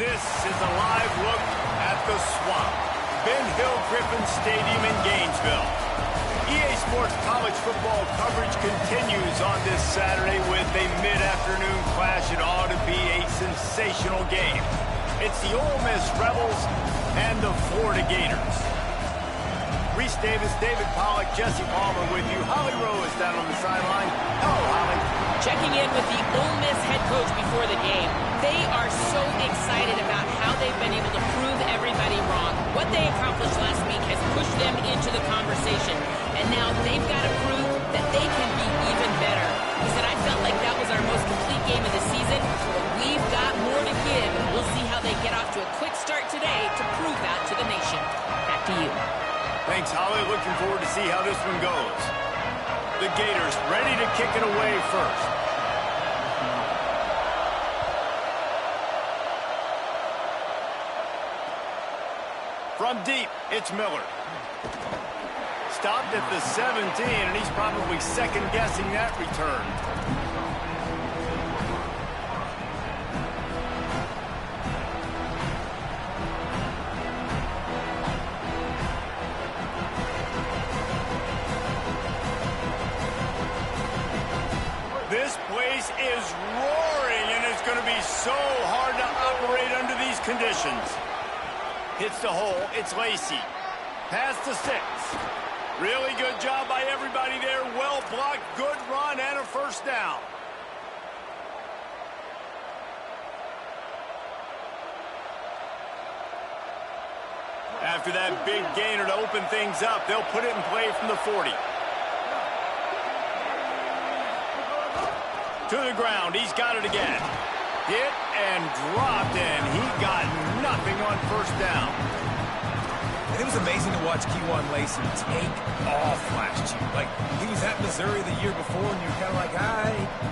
This is a live look at the Swamp, Ben Hill Griffin Stadium in Gainesville. EA Sports college football coverage continues on this Saturday with a mid-afternoon clash. It ought to be a sensational game. It's the Olemiss Rebels and the Florida Gators. Reese Davis, David Pollack, Jesse Palmer with you. Holly Rowe is down on the sideline. Hello, Holly. Checking in with the Ole Miss head coach before the game. They are so excited about how they've been able to prove everybody wrong. What they accomplished last week has pushed them into the conversation. And now they've got to prove that they can be even better. He said, I felt like that was our most complete game of the season, but we've got more to give. And we'll see how they get off to a quick start today to prove that to the nation. Back to you. Thanks, Holly. Looking forward to see how this one goes. The Gators ready to kick it away first. From deep, it's Miller. Stopped at the 17, and he's probably second-guessing that return. This place is roaring, and it's going to be so hard to operate under these conditions. Hits the hole. It's Lacey. Pass to 6. Really good job by everybody there. Well blocked, good run, and a first down. After that big gainer to open things up, they'll put it in play from the 40. To the ground. He's got it again. Hit and dropped, and he got nothing on first down. And it was amazing to watch Kejuan Lacey take off last year. Like, he was at Missouri the year before, and you're kind of like,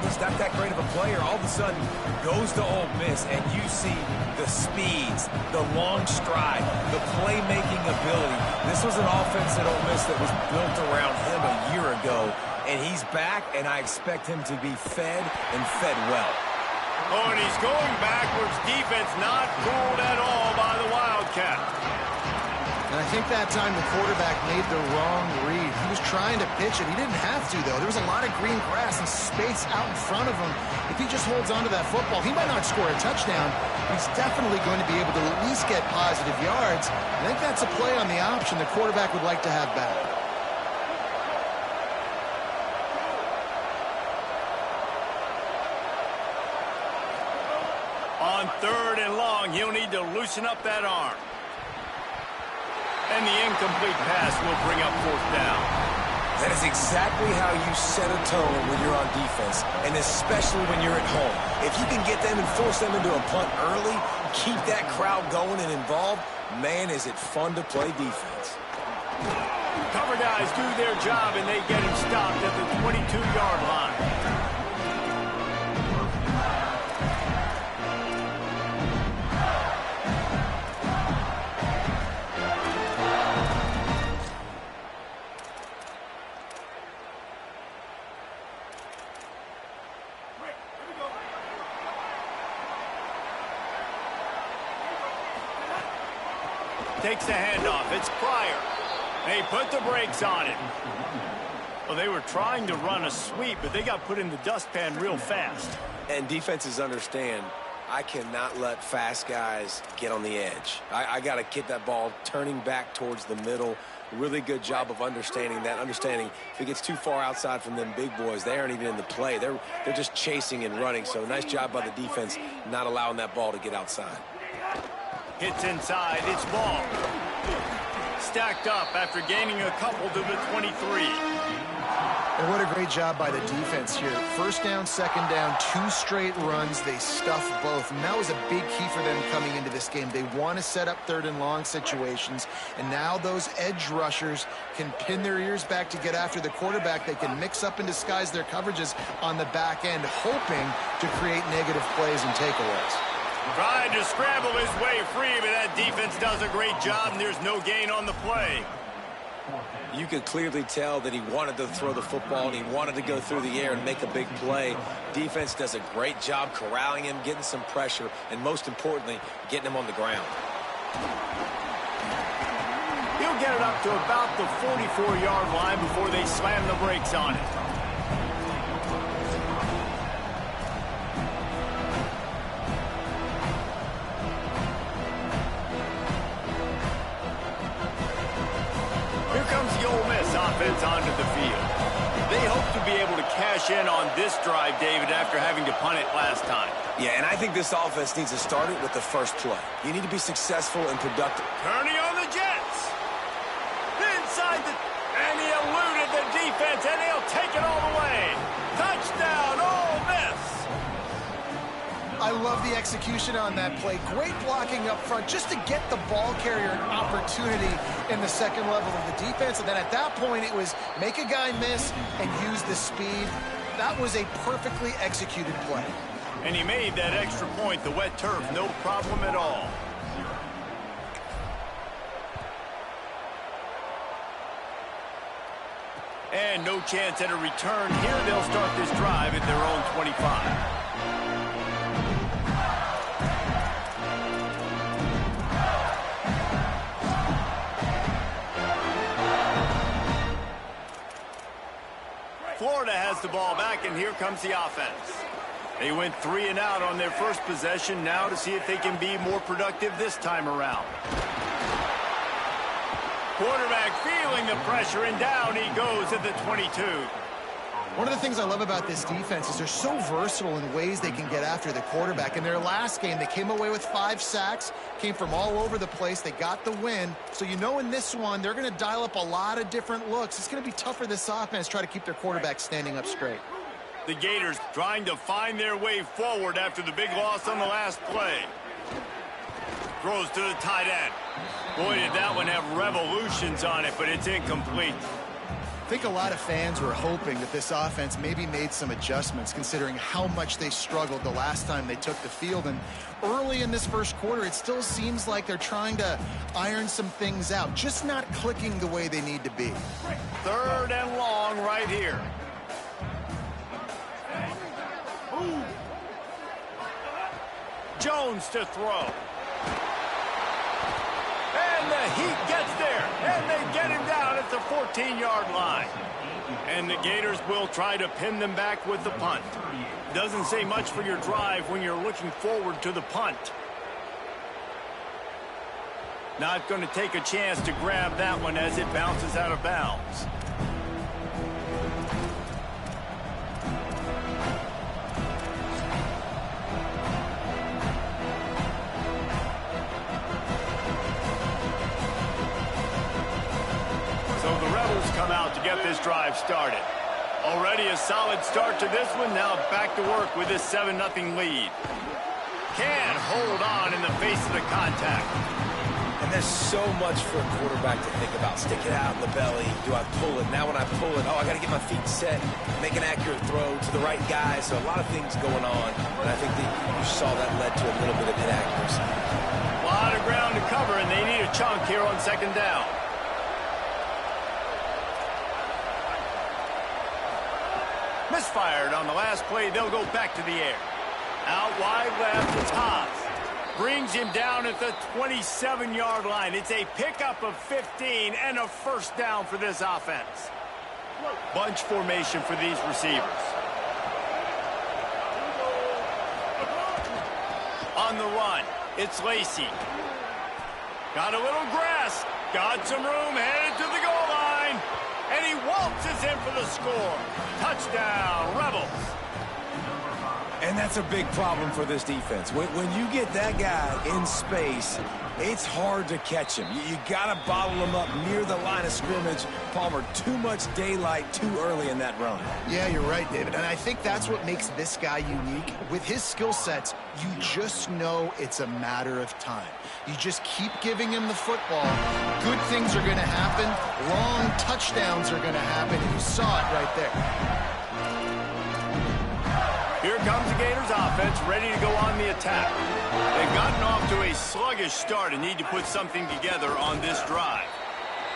he's not that great of a player. All of a sudden, goes to Ole Miss, and you see the speeds, the long stride, the playmaking ability. This was an offense at Ole Miss that was built around him a year ago, and he's back, and I expect him to be fed and fed well. Oh, and he's going backwards. Defense not fooled at all by the Wildcat. And I think that time the quarterback made the wrong read. He was trying to pitch it. He didn't have to, though. There was a lot of green grass and space out in front of him. If he just holds on to that football, he might not score a touchdown. He's definitely going to be able to at least get positive yards. I think that's a play on the option the quarterback would like to have back. On 3rd and long, he'll need to loosen up that arm. And the incomplete pass will bring up 4th down. That is exactly how you set a tone when you're on defense, and especially when you're at home. If you can get them and force them into a punt early, keep that crowd going and involved, man, is it fun to play defense. Cover guys do their job, and they get him stopped at the 22-yard line. Takes the handoff. It's Pryor. They put the brakes on it. Well, they were trying to run a sweep, but they got put in the dustpan real fast. And defenses understand, I cannot let fast guys get on the edge. I got to get that ball turning back towards the middle. Really good job of understanding that. Understanding if it gets too far outside from them big boys, they aren't even in the play. They're just chasing and running. So nice job by the defense not allowing that ball to get outside. Hits inside. It's ball. stacked up after gaining a couple to the 23. And what a great job by the defense here. First down, second down, 2 straight runs. They stuffed both. And that was a big key for them coming into this game. They want to set up 3rd and long situations. And now those edge rushers can pin their ears back to get after the quarterback. They can mix up and disguise their coverages on the back end, hoping to create negative plays and takeaways. Trying to scramble his way free, but that defense does a great job, and there's no gain on the play. You could clearly tell that he wanted to throw the football and he wanted to go through the air and make a big play. Defense does a great job corralling him, getting some pressure, and most importantly, getting him on the ground. He'll get it up to about the 44-yard line before they slam the brakes on it. Here comes the Ole Miss offense onto the field. They hope to be able to cash in on this drive, David, after having to punt it last time. Yeah, and I think this offense needs to start it with the first play. You need to be successful and productive. Turning on the Jets. Inside the... And he eluded the defense, and he'll take it all the way. Touchdown, Ole Miss. I love the execution on that play. Great blocking up front just to get the ball carrier an opportunity in the second level of the defense. And then at that point, it was make a guy miss and use the speed. That was a perfectly executed play. And he made that extra point, the wet turf, no problem at all. And no chance at a return here. They'll start this drive at their own 25. Florida has the ball back, and here comes the offense. They went 3 and out on their first possession, now to see if they can be more productive this time around. Quarterback feeling the pressure, and down he goes at the 22. One of the things I love about this defense is they're so versatile in ways they can get after the quarterback. In their last game, they came away with 5 sacks, came from all over the place. They got the win. So you know in this one, they're going to dial up a lot of different looks. It's going to be tough for this offense to try to keep their quarterback standing up straight. The Gators trying to find their way forward after the big loss on the last play. Throws to the tight end. Boy, did that one have revolutions on it, but it's incomplete. I think a lot of fans were hoping that this offense maybe made some adjustments considering how much they struggled the last time they took the field. And early in this first quarter, it still seems like they're trying to iron some things out, just not clicking the way they need to be. 3rd and long right here. Jones to throw. And the Heat gets there, and they get him down at the 14-yard line. And the Gators will try to pin them back with the punt. Doesn't say much for your drive when you're looking forward to the punt. Not going to take a chance to grab that one as it bounces out of bounds. Come out to get this drive started. Already a solid start to this one. Now back to work with this 7-0 lead. Can't hold on in the face of the contact. And there's so much for a quarterback to think about. Stick it out in the belly. Do I pull it? Now when I pull it, I got to get my feet set, make an accurate throw to the right guy. So a lot of things going on. And I think that you saw that led to a little bit of inaccuracy. A lot of ground to cover, and they need a chunk here on 2nd down. Misfired on the last play. They'll go back to the air. Out wide left, it's Haas. Brings him down at the 27-yard line. It's a pickup of 15 and a 1st down for this offense. Bunch formation for these receivers. On the run, it's Lacey. Got a little grass. Got some room, headed to the goal line. And he waltzes in for the score. Touchdown, Rebels. And that's a big problem for this defense. When you get that guy in space, it's hard to catch him. You got to bottle him up near the line of scrimmage. Palmer, too much daylight too early in that run. Yeah, you're right, David. And I think that's what makes this guy unique. With his skill sets, you just know it's a matter of time. You just keep giving him the football. Good things are going to happen. Long touchdowns are going to happen. And you saw it right there. Here comes the Gators offense, ready to go on the attack. They've gotten off to a sluggish start and need to put something together on this drive.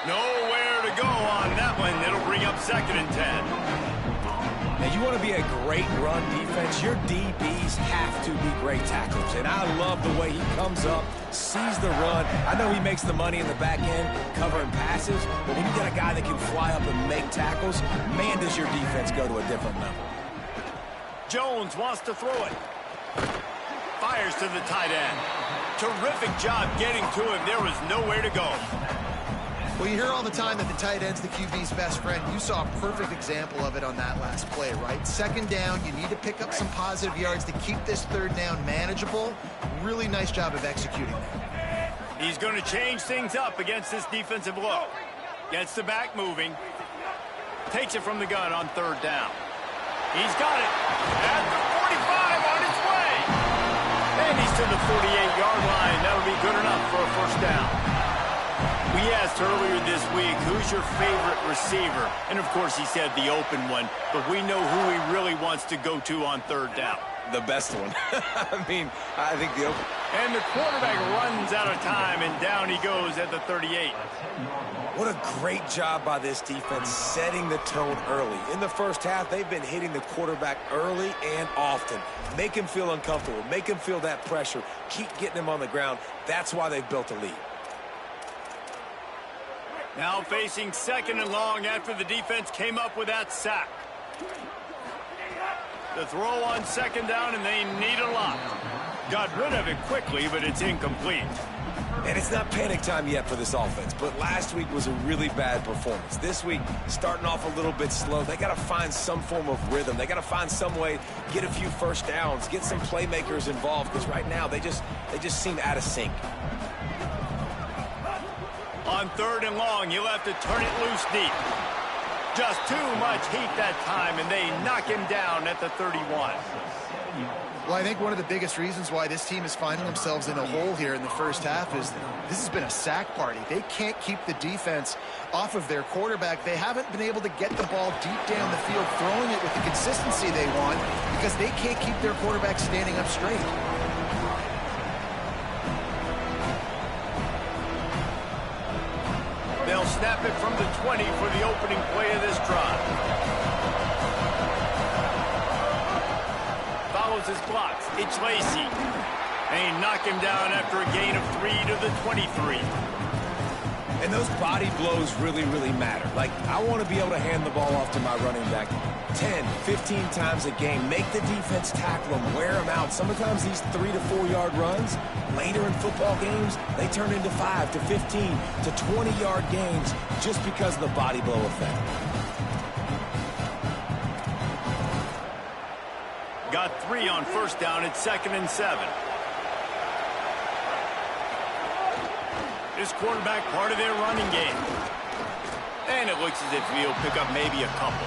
Nowhere to go on that one. It'll bring up 2nd and 10. Now, you want to be a great run defense, your DBs have to be great tacklers. And I love the way he comes up, sees the run. I know he makes the money in the back end covering passes, but when you got a guy that can fly up and make tackles, man, does your defense go to a different level. Jones wants to throw it. Fires to the tight end. Terrific job getting to him. There was nowhere to go. Well, you hear all the time that the tight end's the QB's best friend. You saw a perfect example of it on that last play, right? 2nd down, you need to pick up some positive yards to keep this 3rd down manageable. Really nice job of executing that. He's going to change things up against this defensive look. Gets the back moving. Takes it from the gun on 3rd down. He's got it at the 45 on its way. And he's to the 48-yard line. That'll be good enough for a 1st down. We asked earlier this week, who's your favorite receiver? And, of course, he said the open one. But we know who he really wants to go to on 3rd down. The best one. I think the open. And the quarterback runs out of time, and down he goes at the 38. What a great job by this defense setting the tone early. In the first half, they've been hitting the quarterback early and often. Make him feel uncomfortable. Make him feel that pressure. Keep getting him on the ground. That's why they've built a lead. Now facing 2nd and long after the defense came up with that sack. The throw on 2nd down, and they need a lot. Got rid of it quickly, but it's incomplete. And it's not panic time yet for this offense, but last week was a really bad performance. This week, starting off a little bit slow. They got to find some form of rhythm. They got to find some way, get a few 1st downs, get some playmakers involved, because right now they just seem out of sync. On 3rd and long, he'll have to turn it loose deep. Just too much heat that time, and they knock him down at the 31. Well, I think one of the biggest reasons why this team is finding themselves in a hole here in the first half is this has been a sack party. They can't keep the defense off of their quarterback. They haven't been able to get the ball deep down the field, throwing it with the consistency they want because they can't keep their quarterback standing up straight. They'll snap it from the 20 for the opening play of this drive. Follows his blocks. It's Lacey. They knock him down after a gain of 3 to the 23. And those body blows really, really matter. Like, I want to be able to hand the ball off to my running back 10, 15 times a game. Make the defense tackle them, wear them out. Sometimes these 3 to 4 yard runs, later in football games, they turn into 5 to 15 to 20-yard games just because of the body blow effect. Got 3 on 1st down at 2nd and 7. This quarterback part of their running game. And it looks as if he'll pick up maybe a couple.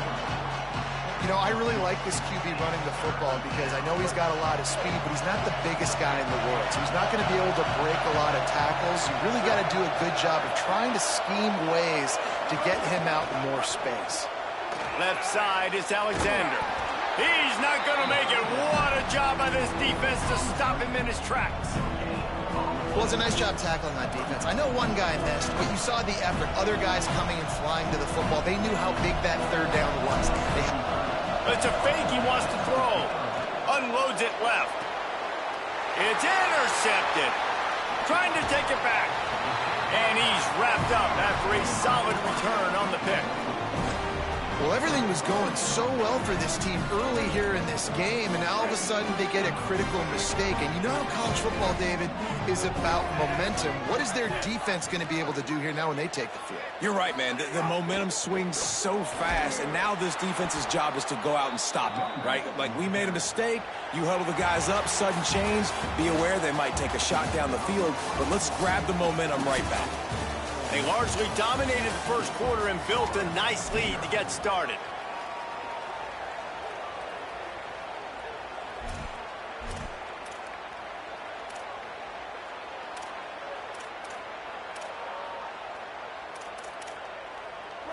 You know, I really like this QB running the football because I know he's got a lot of speed, but he's not the biggest guy in the world. So he's not going to be able to break a lot of tackles. You really got to do a good job of trying to scheme ways to get him out in more space. Left side is Alexander. He's not going to make it. What a job by this defense to stop him in his tracks. Well, it's a nice job tackling that defense. I know one guy missed, but you saw the effort. Other guys coming and flying to the football. They knew how big that 3rd down was. It's a fake he wants to throw. Unloads it left. It's intercepted. Trying to take it back. And he's wrapped up after a solid return on the pick. Well, everything was going so well for this team early here in this game, and now all of a sudden they get a critical mistake. And you know how college football, David, is about momentum. What is their defense going to be able to do here now when they take the field? You're right, man. The momentum swings so fast, and now this defense's job is to go out and stop it, right? Like, we made a mistake, you huddle the guys up, sudden change, be aware they might take a shot down the field, but let's grab the momentum right back. They largely dominated the first quarter and built a nice lead to get started.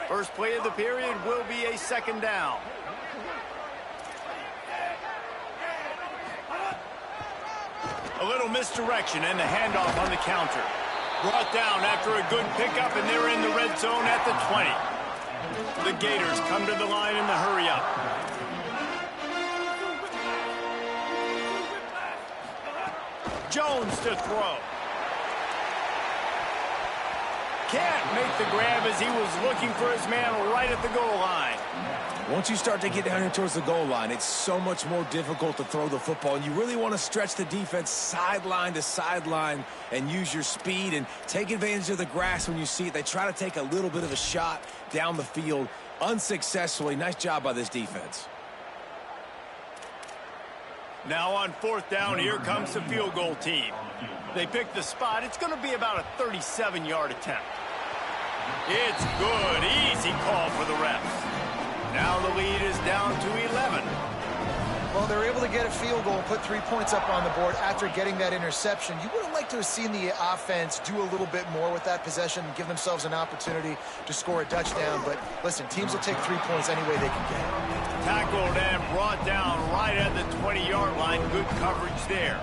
First play of the period will be a second down. A little misdirection and the handoff on the counter. Brought down after a good pickup, and they're in the red zone at the 20. The Gators come to the line in the hurry-up. Jones to throw. Can't make the grab as he was looking for his man right at the goal line. Once you start to get down here towards the goal line, it's so much more difficult to throw the football, and you really want to stretch the defense sideline to sideline and use your speed and take advantage of the grass when you see it. They try to take a little bit of a shot down the field unsuccessfully. Nice job by this defense. Now on fourth down, here comes the field goal team. They pick the spot. It's going to be about a 37-yard attempt. It's good. Easy call for the refs. Now the lead is down to 11. Well, they're able to get a field goal and put 3 points up on the board after getting that interception. You would have liked to have seen the offense do a little bit more with that possession and give themselves an opportunity to score a touchdown. But listen, teams will take 3 points any way they can get it. Tackled and brought down right at the 20-yard line. Good coverage there.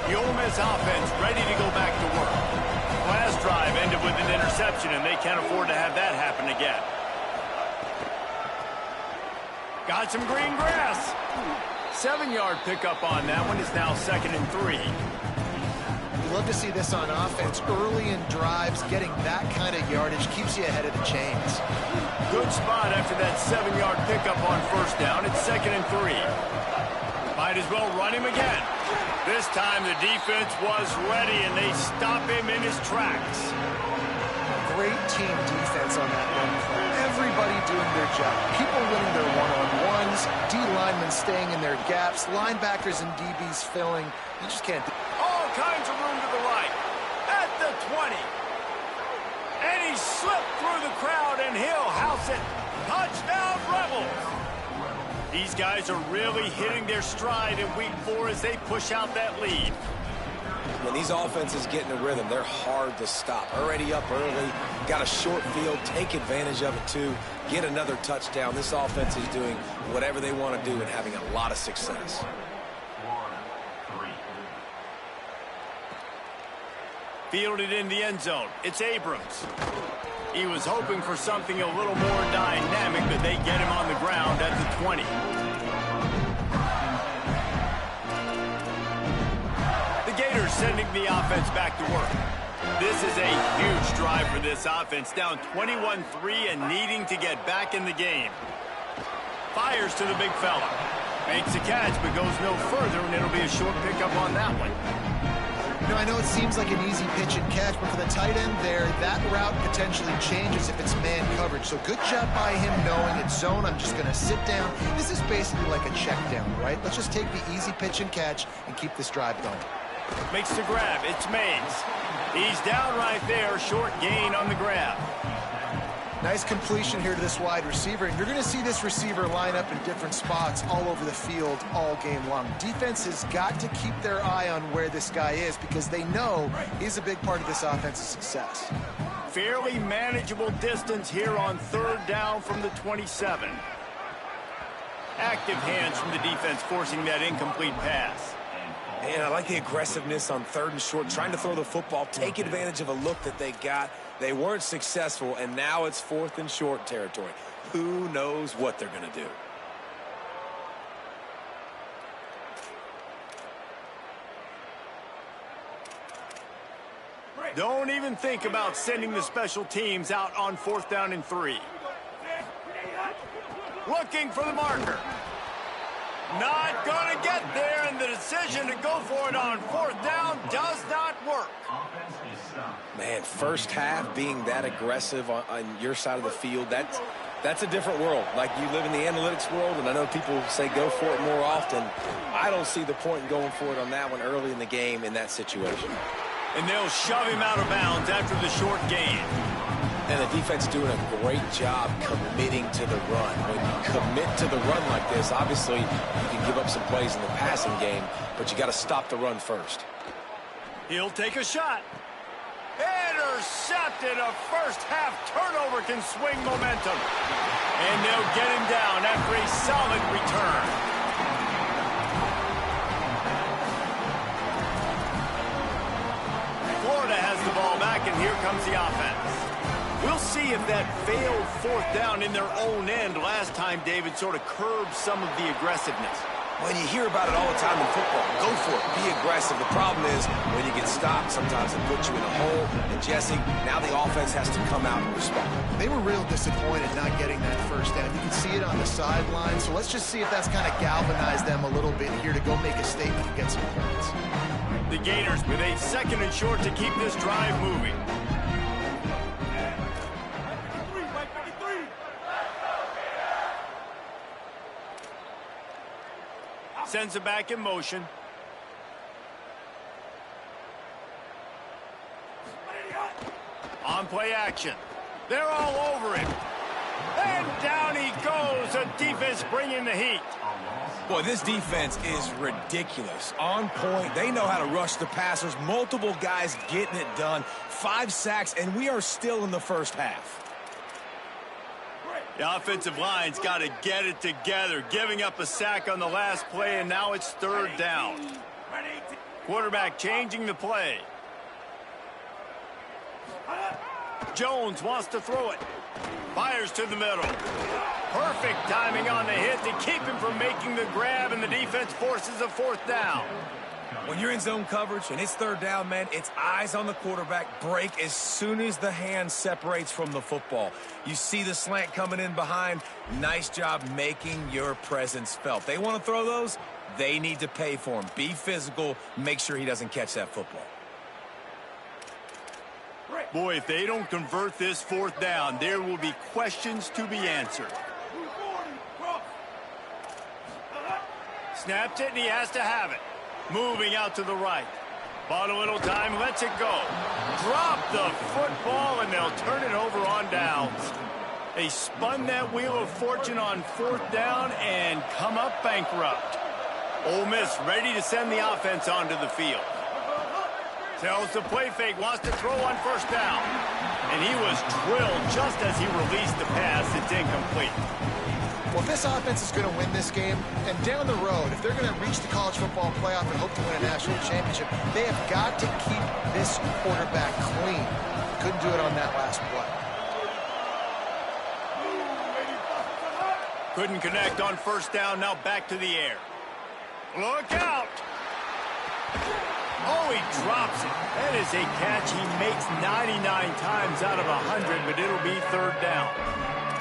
The Ole Miss offense ready to go back to work. Last drive ended with an interception, and they can't afford to have that happen again. Got some green grass. 7-yard pickup on that one is now 2nd and 3. Love to see this on offense. Early in drives, getting that kind of yardage keeps you ahead of the chains. Good spot after that 7-yard pickup on first down. It's 2nd and 3. Might as well run him again. This time the defense was ready, and they stop him in his tracks. Great team defense on that run play. Everybody doing their job. People winning their one-on-ones, D linemen staying in their gaps, linebackers and DBs filling. You just can't do all kinds of room to the right. At the 20. And he slipped through the crowd, and he'll house it. Touchdown, Rebels. These guys are really hitting their stride in week 4 as they push out that lead. When these offenses get in a rhythm, they're hard to stop. Already up early, got a short field, take advantage of it too, get another touchdown. This offense is doing whatever they want to do and having a lot of success. Fielded in the end zone. It's Abrams. He was hoping for something a little more dynamic, but they get him on the ground at the 20. The Gators sending the offense back to work. This is a huge drive for this offense, down 21-3 and needing to get back in the game. Fires to the big fella. Makes a catch, but goes no further, and it'll be a short pickup on that one. You know, I know it seems like an easy pitch and catch, but for the tight end there, that route potentially changes if it's man coverage. So good job by him knowing it's zone. I'm just going to sit down. This is basically like a check down, right? Let's just take the easy pitch and catch and keep this drive going. Makes the grab. It's Mays. He's down right there. Short gain on the grab. Nice completion here to this wide receiver. And you're going to see this receiver line up in different spots all over the field all game long. Defense has got to keep their eye on where this guy is because they know he's a big part of this offense's success. Fairly manageable distance here on 3rd down from the 27. Active hands from the defense forcing that incomplete pass. And I like the aggressiveness on 3rd and short, trying to throw the football, take advantage of a look that they got. They weren't successful, and now it's 4th and short territory. Who knows what they're going to do? Don't even think about sending the special teams out on 4th down and 3. Looking for the marker. Not going to get there, and the decision to go for it on 4th down does not work. Man, first half being that aggressive on your side of the field, that's a different world. Like, you live in the analytics world, and I know people say go for it more often. I don't see the point in going for it on that one early in the game in that situation. And they'll shove him out of bounds after the short gain. And the defense doing a great job committing to the run. When you commit to the run like this, obviously you can give up some plays in the passing game, but you got to stop the run first. He'll take a shot. Intercepted. A first-half turnover can swing momentum. And they'll get him down after a solid return. Florida has the ball back, and here comes the offense. We'll see if that failed 4th down in their own end last time, David, sort of curbed some of the aggressiveness. When you hear about it all the time in football, go for it, be aggressive. The problem is when you get stopped, sometimes it puts you in a hole. And Jesse, now the offense has to come out and respond. They were real disappointed not getting that first down. You can see it on the sideline, so let's just see if that's kind of galvanized them a little bit here to go make a statement and get some points. The Gators with a 2nd and short to keep this drive moving. Sends it back in motion. On play action. They're all over him. And down he goes. The defense bringing the heat. Boy, this defense is ridiculous. On point. They know how to rush the passers. Multiple guys getting it done. 5 sacks, and we are still in the first half. The offensive line's got to get it together, giving up a sack on the last play, and now it's 3rd down. Quarterback changing the play. Jones wants to throw it. Fires to the middle. Perfect timing on the hit to keep him from making the grab, and the defense forces a 4th down. When you're in zone coverage and it's 3rd down, man, it's eyes on the quarterback. Break as soon as the hand separates from the football. You see the slant coming in behind. Nice job making your presence felt. They want to throw those, they need to pay for them. Be physical. Make sure he doesn't catch that football. Boy, if they don't convert this 4th down, there will be questions to be answered. Snaps it, and he has to have it. Moving out to the right. Bought a little time, lets it go. Drop the football, and they'll turn it over on downs. They spun that wheel of fortune on 4th down and come up bankrupt. Ole Miss ready to send the offense onto the field. Tells the play fake, wants to throw on 1st down. And he was drilled just as he released the pass. It's incomplete. Well, if this offense is going to win this game, and down the road, if they're going to reach the college football playoff and hope to win a national championship, they have got to keep this quarterback clean. Couldn't do it on that last play. Couldn't connect on 1st down, now back to the air. Look out! Oh, he drops it. That is a catch he makes 99 times out of 100, but it'll be 3rd down.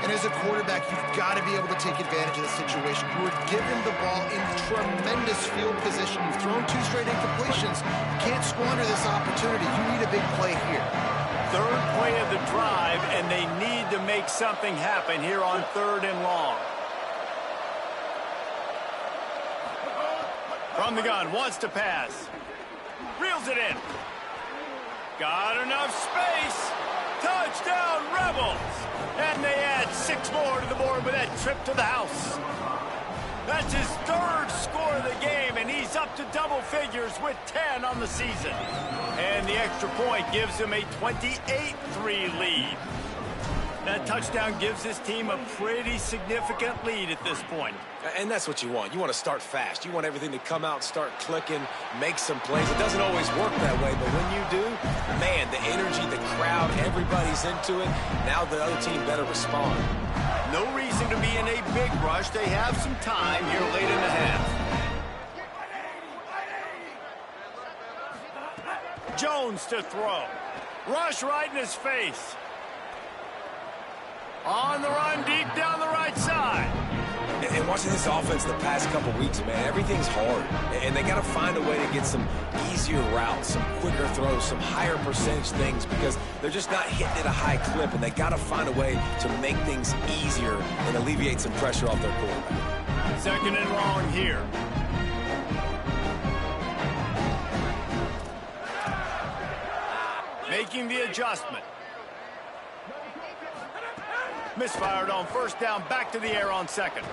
And as a quarterback, you've got to be able to take advantage of the situation. You were given the ball in tremendous field position. You've thrown 2 straight incompletions. You can't squander this opportunity. You need a big play here. 3rd play of the drive, and they need to make something happen here on 3rd and long. From the gun, wants to pass. Reels it in. Got enough space. Touchdown, Rebels. And they add 6 more to the board with that trip to the house. That's his 3rd score of the game, and he's up to double figures with 10 on the season. And the extra point gives him a 28-3 lead. That touchdown gives his team a pretty significant lead at this point. And that's what you want. You want to start fast. You want everything to come out, start clicking, make some plays. It doesn't always work that way, but when you do, man, the energy, the crowd, everybody's into it. Now the other team better respond. No reason to be in a big rush. They have some time here late in the half. Jones to throw. Rush right in his face. On the run, deep down the right side. And watching this offense the past couple weeks, man, everything's hard. And they got to find a way to get some easier routes, some quicker throws, some higher percentage things because they're just not hitting at a high clip. And they got to find a way to make things easier and alleviate some pressure off their quarterback. Second and long here. Making the adjustment. Misfired on first down, back to the air on second.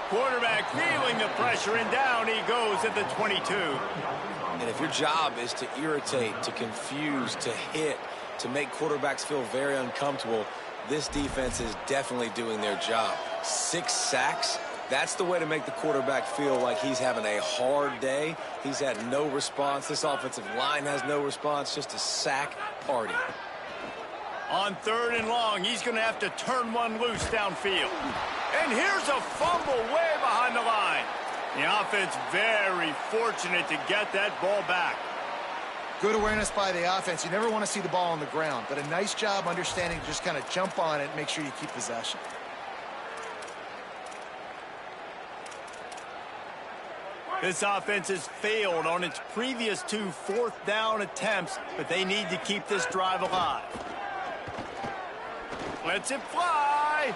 Quarterback feeling the pressure, and down he goes at the 22. And if your job is to irritate, to confuse, to hit, to make quarterbacks feel very uncomfortable, this defense is definitely doing their job. 6 sacks, that's the way to make the quarterback feel like he's having a hard day. He's had no response. This offensive line has no response, just a sack party. On third and long, he's going to have to turn one loose downfield. And here's a fumble way behind the line. The offense very fortunate to get that ball back. Good awareness by the offense. You never want to see the ball on the ground, but a nice job understanding to just kind of jump on it and make sure you keep possession. This offense has failed on its previous 2 fourth-down attempts, but they need to keep this drive alive. Lets it fly.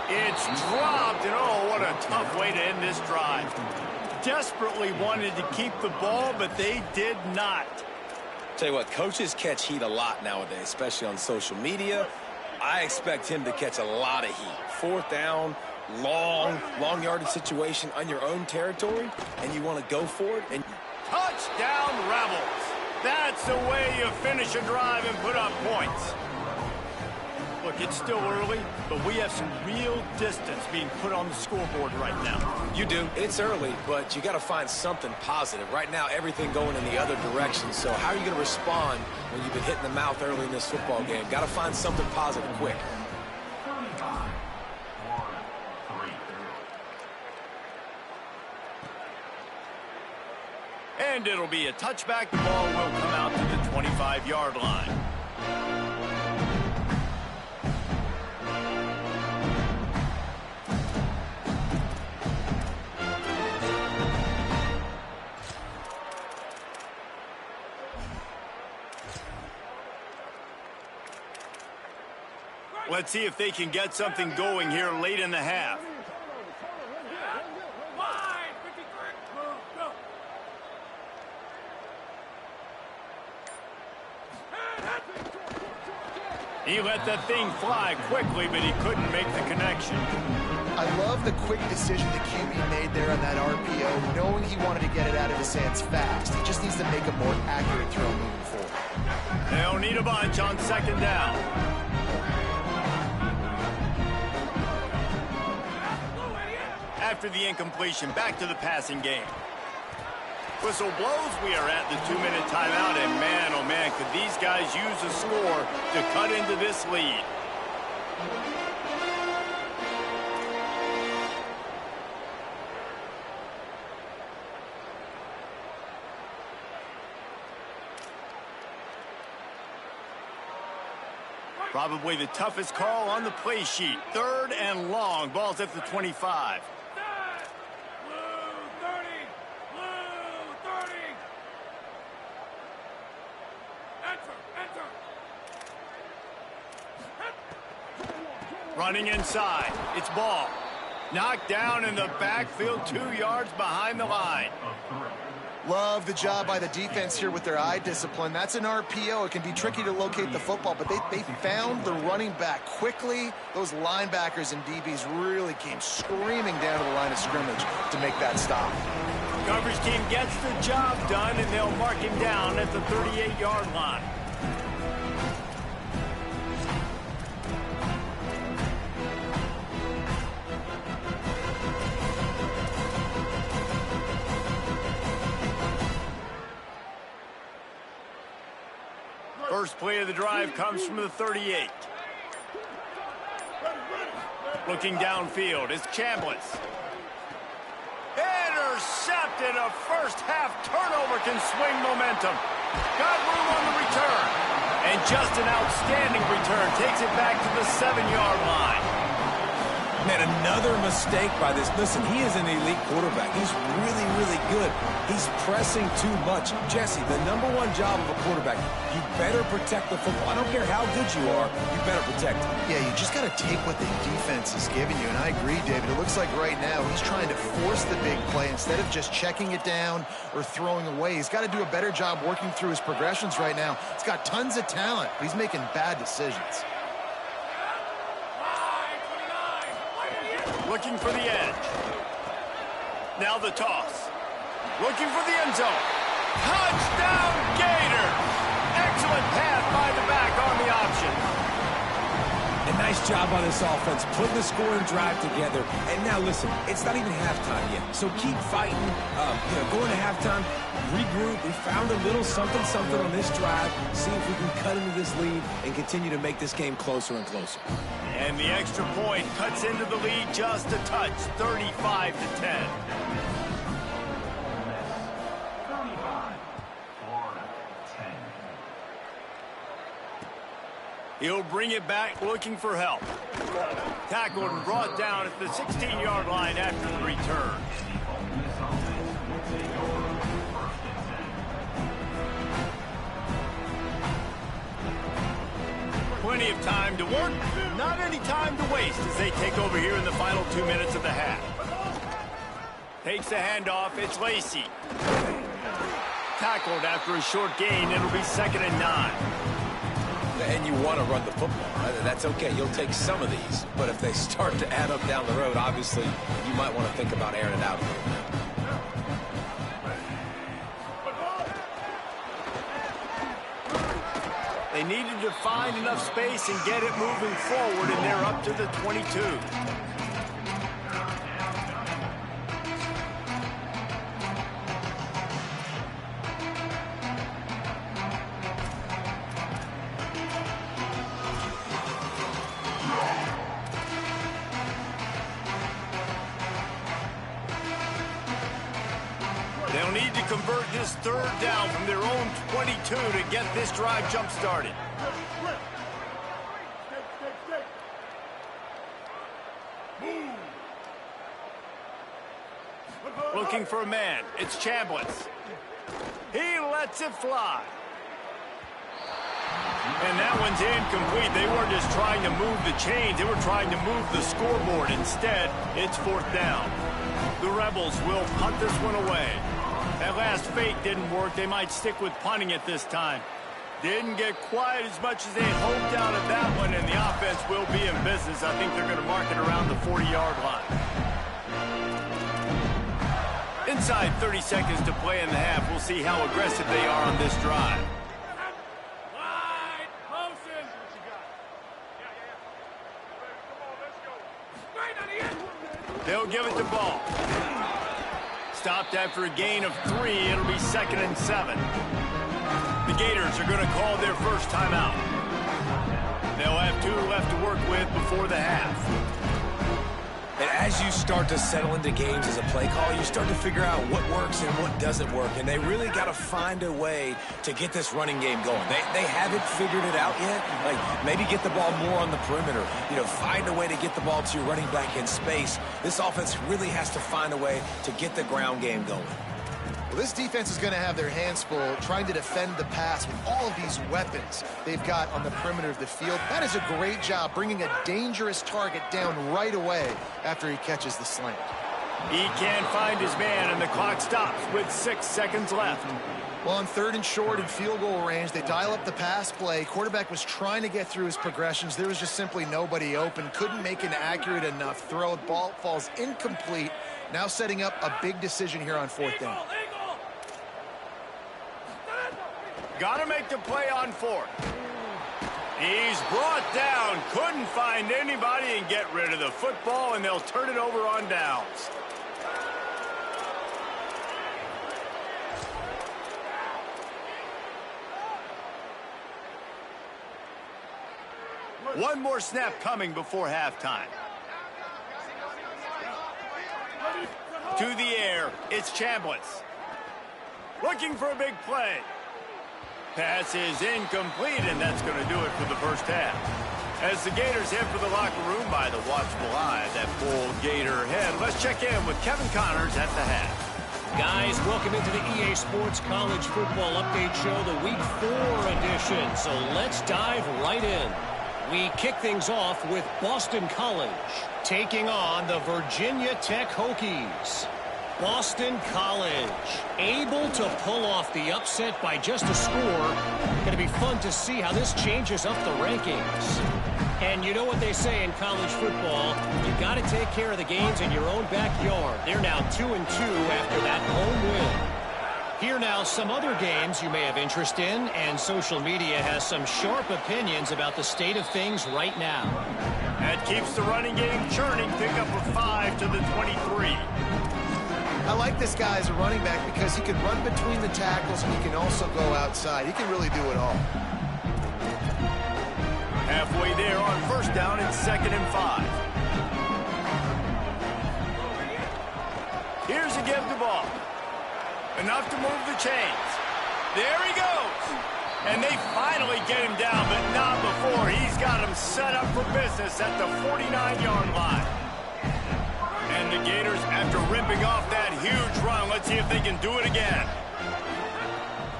It's dropped, and oh, what a tough way to end this drive. Desperately wanted to keep the ball, but they did not. Tell you what, coaches catch heat a lot nowadays, especially on social media. I expect him to catch a lot of heat. Fourth down, long yardage situation on your own territory, and you want to go for it. And touchdown, Rebels. That's the way you finish a drive and put up points. Look, it's still early, but we have some real distance being put on the scoreboard right now. You do. It's early, but you got to find something positive. Right now, everything going in the other direction. So how are you going to respond when you've been hit in the mouth early in this football game? Got to find something positive quick. And it'll be a touchback. The ball will come out to the 25-yard line. Let's see if they can get something going here late in the half. He let that thing fly quickly, but he couldn't make the connection. I love the quick decision the QB made there on that RPO, knowing he wanted to get it out of his hands fast. He just needs to make a more accurate throw moving forward. They'll need a bunch on second down. After the incompletion, back to the passing game. Whistle blows, we are at the 2-minute timeout, and man, oh man, could these guys use a score to cut into this lead. Probably the toughest call on the play sheet. Third and long, ball's at the 25. Running inside. It's ball. Knocked down in the backfield, 2 yards behind the line. Love the job by the defense here with their eye discipline. That's an RPO. It can be tricky to locate the football, but they found the running back quickly. Those linebackers and DBs really came screaming down to the line of scrimmage to make that stop. Coverage team gets the job done, and they'll mark him down at the 38-yard line. First play of the drive comes from the 38. Looking downfield, it's Chambliss. intercepted. A first-half turnover can swing momentum. Got room on the return. And just an outstanding return. Takes it back to the 7-yard line. Man, another mistake by this. Listen, he is an elite quarterback. He's really, really good. He's pressing too much. Jesse, the #1 job of a quarterback, you better protect the football. I don't care how good you are, you better protect it. Yeah, you just got to take what the defense is giving you. And I agree, David. It looks like right now he's trying to force the big play instead of just checking it down or throwing away. He's got to do a better job working through his progressions right now. He's got tons of talent, but he's making bad decisions. Looking for the edge. Now the toss. Looking for the end zone. Touchdown, Gators! Excellent pass by the back on the option. A nice job on this offense, putting the scoring drive together. And now listen, it's not even halftime yet, so keep fighting. Going to halftime, regroup. We found a little something on this drive. See if we can cut into this lead and continue to make this game closer and closer. And the extra point cuts into the lead just a touch, 35-10. He'll bring it back looking for help. Tackled and brought down at the 16-yard line after the return. Plenty of time to work, not any time to waste as they take over here in the final 2 minutes of the half. Takes the handoff, it's Lacey. Tackled after a short gain, it'll be 2nd and 9. And you want to run the football. That's okay. You'll take some of these. But if they start to add up down the road, obviously, you might want to think about airing it out a little bit. They needed to find enough space and get it moving forward, and they're up to the 22. They'll need to convert this 3rd down from their own 22 to get this drive jump-started. Looking for a man. It's Chambliss. He lets it fly. And that one's incomplete. They weren't just trying to move the chains. They were trying to move the scoreboard. Instead, it's 4th down. The Rebels will punt this one away. That last fake didn't work. They might stick with punting it this time. Didn't get quite as much as they had hoped out of that one, and the offense will be in business. I think they're going to mark it around the 40-yard line. Inside 30 seconds to play in the half. We'll see how aggressive they are on this drive. Wide motion. They'll give it the ball. Stopped after a gain of 3. It'll be 2nd and 7. The Gators are going to call their first timeout. They'll have 2 left to work with before the half. And as you start to settle into games as a play call, you start to figure out what works and what doesn't work. And they really got to find a way to get this running game going. They haven't figured it out yet. Like, maybe get the ball more on the perimeter. Find a way to get the ball to your running back in space. This offense really has to find a way to get the ground game going. Well, this defense is going to have their hands full trying to defend the pass with all of these weapons they've got on the perimeter of the field. That is a great job bringing a dangerous target down right away after he catches the slant. He can't find his man, and the clock stops with 6 seconds left. Well, on 3rd and short and field goal range, they dial up the pass play. Quarterback was trying to get through his progressions. There was just simply nobody open. Couldn't make an accurate enough throw. The ball falls incomplete. Now setting up a big decision here on 4th down. Got to make the play on 4th. He's brought down. Couldn't find anybody and get rid of the football, and they'll turn it over on downs. One more snap coming before halftime. to the air. It's Chambliss. Looking for a big play. Pass is incomplete, and that's going to do it for the first half. As the Gators head for the locker room by the watchful eye of that full Gator head, let's check in with Kevin Connors at the half. Guys, welcome into the EA Sports College Football Update Show, the Week 4 edition. So let's dive right in. We kick things off with Boston College taking on the Virginia Tech Hokies. Boston College able to pull off the upset by just a score. Going to be fun to see how this changes up the rankings. And you know what they say in college football, you got to take care of the games in your own backyard. They're now 2-2 after that home win. Here now some other games you may have interest in, and social media has some sharp opinions about the state of things right now. That keeps the running game churning. Pick up a 5 to the 23. I like this guy as a running back because he can run between the tackles and he can also go outside. He can really do it all. Halfway there on first down and 2nd and 5. Here's a give the ball. Enough to move the chains. There he goes. And they finally get him down, but not before. He's got him set up for business at the 49-yard line. And the Gators, after ripping off that huge run, let's see if they can do it again.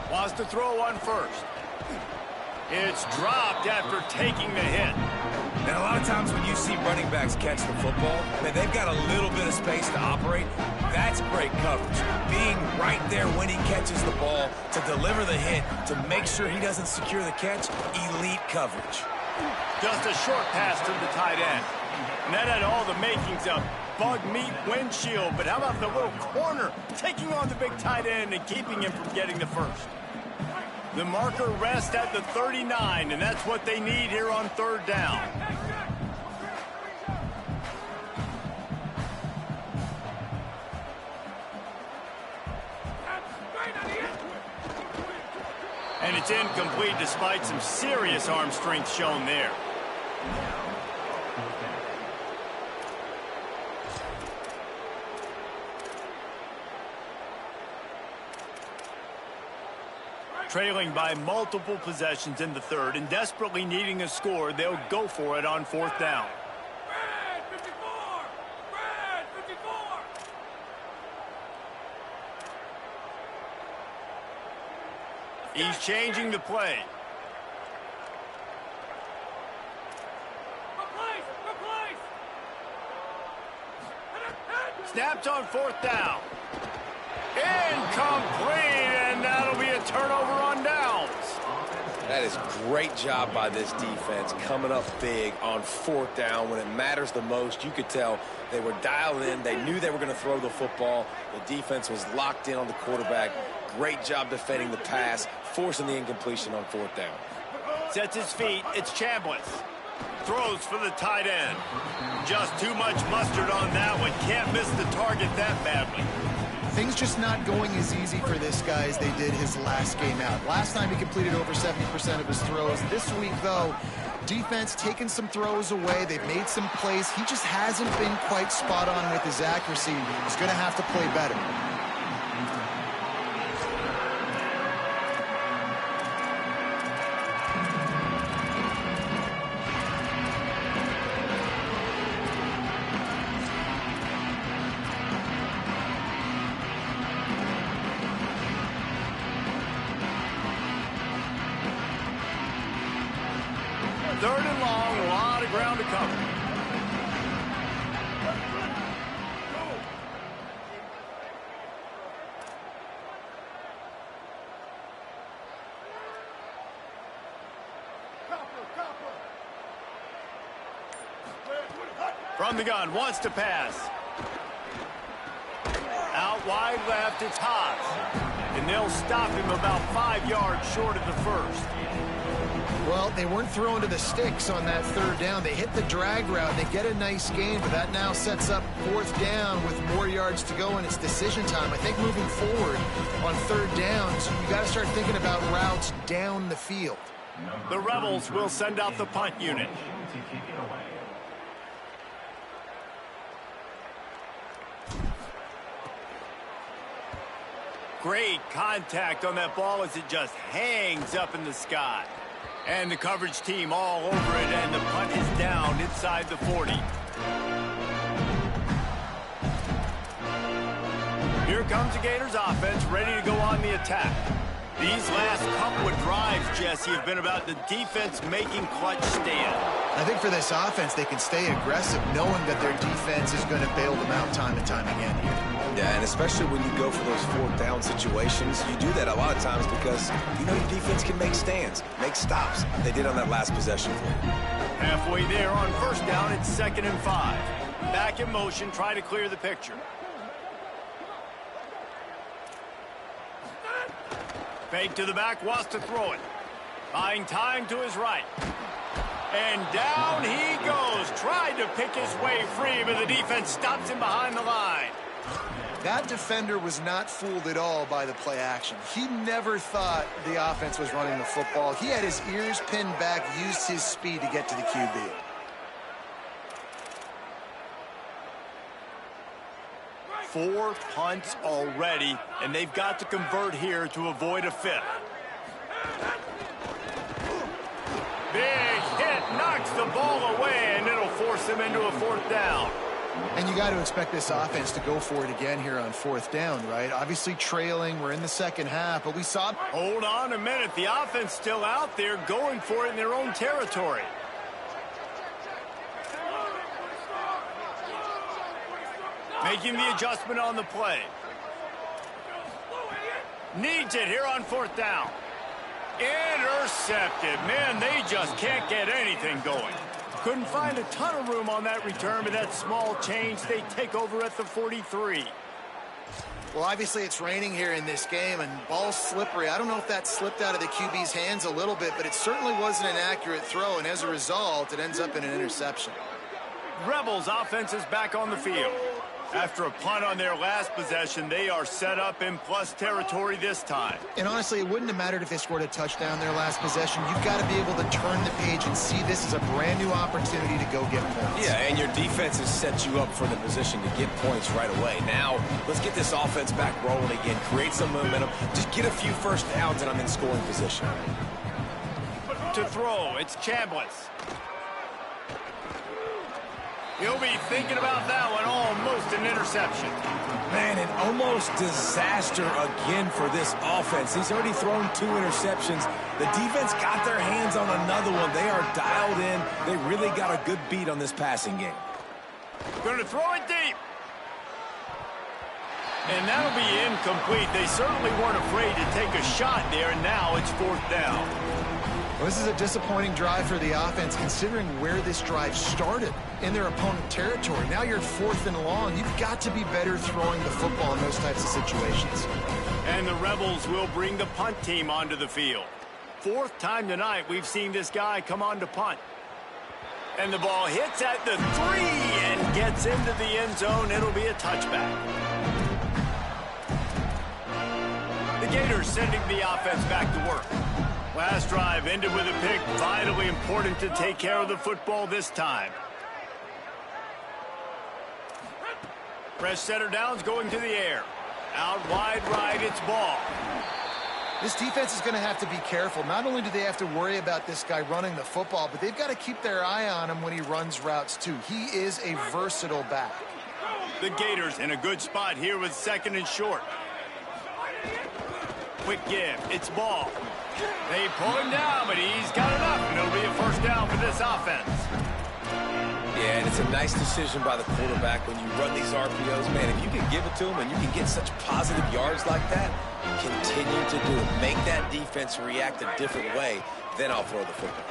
Wants to throw on first. It's dropped after taking the hit. And a lot of times when you see running backs catch the football, man, they've got a little bit of space to operate. That's great coverage. Being right there when he catches the ball to deliver the hit, to make sure he doesn't secure the catch, elite coverage. Just a short pass to the tight end. And that had all the makings of bug meat windshield. But how about the little corner taking on the big tight end and keeping him from getting the first? The marker rests at the 39, and that's what they need here on 3rd down. And it's incomplete despite some serious arm strength shown there. Trailing by multiple possessions in the 3rd and desperately needing a score, they'll go for it on 4th down. Red 54! Red 54! He's changing the play. Replace! Snaps on 4th down. Incomplete, and that'll be a turnover on downs. That is great job by this defense, coming up big on 4th down when it matters the most. You could tell they were dialed in. They knew they were going to throw the football. The defense was locked in on the quarterback. Great job defending the pass, forcing the incompletion on 4th down. Sets his feet. It's Chambliss. Throws for the tight end. Just too much mustard on that one. Can't miss the target that badly. Things just not going as easy for this guy as they did his last game out. Last time he completed over 70% of his throws. This week, though, defense taking some throws away. They've made some plays. He just hasn't been quite spot on with his accuracy. He's going to have to play better. Third and long, a lot of ground to cover. From the gun, wants to pass. Out wide left, it's Haas. And they'll stop him about 5 yards short of the first. Well, they weren't throwing to the sticks on that 3rd down. They hit the drag route. They get a nice gain, but that now sets up 4th down with more yards to go, and it's decision time. I think moving forward on 3rd downs, you got to start thinking about routes down the field. The Rebels will send out the punt unit. Great contact on that ball as it just hangs up in the sky. And the coverage team all over it, and the punt is down inside the 40. Here comes the Gators offense, ready to go on the attack. These last couple of drives, Jesse, have been about the defense making clutch stand. I think for this offense, they can stay aggressive, knowing that their defense is going to bail them out time and time again here. Yeah, and especially when you go for those fourth down situations, you do that a lot of times because you know your defense can make stands, make stops. They did on that last possession for you. Halfway there on first down, it's 2nd and 5. Back in motion, try to clear the picture. Fake to the back, wants to throw it. Buying time to his right. And down he goes. Tried to pick his way free, but the defense stops him behind the line. That defender was not fooled at all by the play action. He never thought the offense was running the football. He had his ears pinned back, used his speed to get to the QB. Four punts already, and they've got to convert here to avoid a fifth. Big hit, knocks the ball away, and it'll force them into a 4th down. And you got to expect this offense to go for it again here on 4th down, right? Obviously trailing, we're in the second half, but we saw... Hold on a minute, the offense still out there going for it in their own territory. Making the adjustment on the play. Needs it here on 4th down. Intercepted. Man, they just can't get anything going. Couldn't find a ton of room on that return, but that small change, they take over at the 43. Well, obviously it's raining here in this game, and ball's slippery. I don't know if that slipped out of the QB's hands a little bit, but it certainly wasn't an accurate throw, and as a result, it ends up in an interception. Rebels offense is back on the field. After a punt on their last possession, they are set up in plus territory this time. And honestly, it wouldn't have mattered if they scored a touchdown their last possession. You've got to be able to turn the page and see this as a brand new opportunity to go get points. Yeah, and your defense has set you up for the position to get points right away. Now, let's get this offense back rolling again, create some momentum, just get a few first downs, and I'm in scoring position. To throw, it's Chambliss. He'll be thinking about that one, almost an interception. Man, an almost disaster again for this offense. He's already thrown 2 interceptions. The defense got their hands on another one. They are dialed in. They really got a good beat on this passing game. Going to throw it deep. And that'll be incomplete. They certainly weren't afraid to take a shot there, and now it's 4th down. Well, this is a disappointing drive for the offense, considering where this drive started in their opponent territory. Now you're 4th and long. You've got to be better throwing the football in those types of situations. And the Rebels will bring the punt team onto the field. 4th time tonight we've seen this guy come on to punt. And the ball hits at the 3 and gets into the end zone. It'll be a touchback. The Gators sending the offense back to work. Last drive ended with a pick. Vitally important to take care of the football this time. Fresh setter downs going to the air. Out wide right, it's ball. This defense is going to have to be careful. Not only do they have to worry about this guy running the football, but they've got to keep their eye on him when he runs routes too. He is a versatile back. The Gators in a good spot here with 2nd and short. Quick give, it's ball. They pull him down, but he's got enough, and it'll be a 1st down for this offense. Yeah, and it's a nice decision by the quarterback when you run these RPOs. Man, if you can give it to him and you can get such positive yards like that, continue to do it. Make that defense react a different way, then I'll throw the football.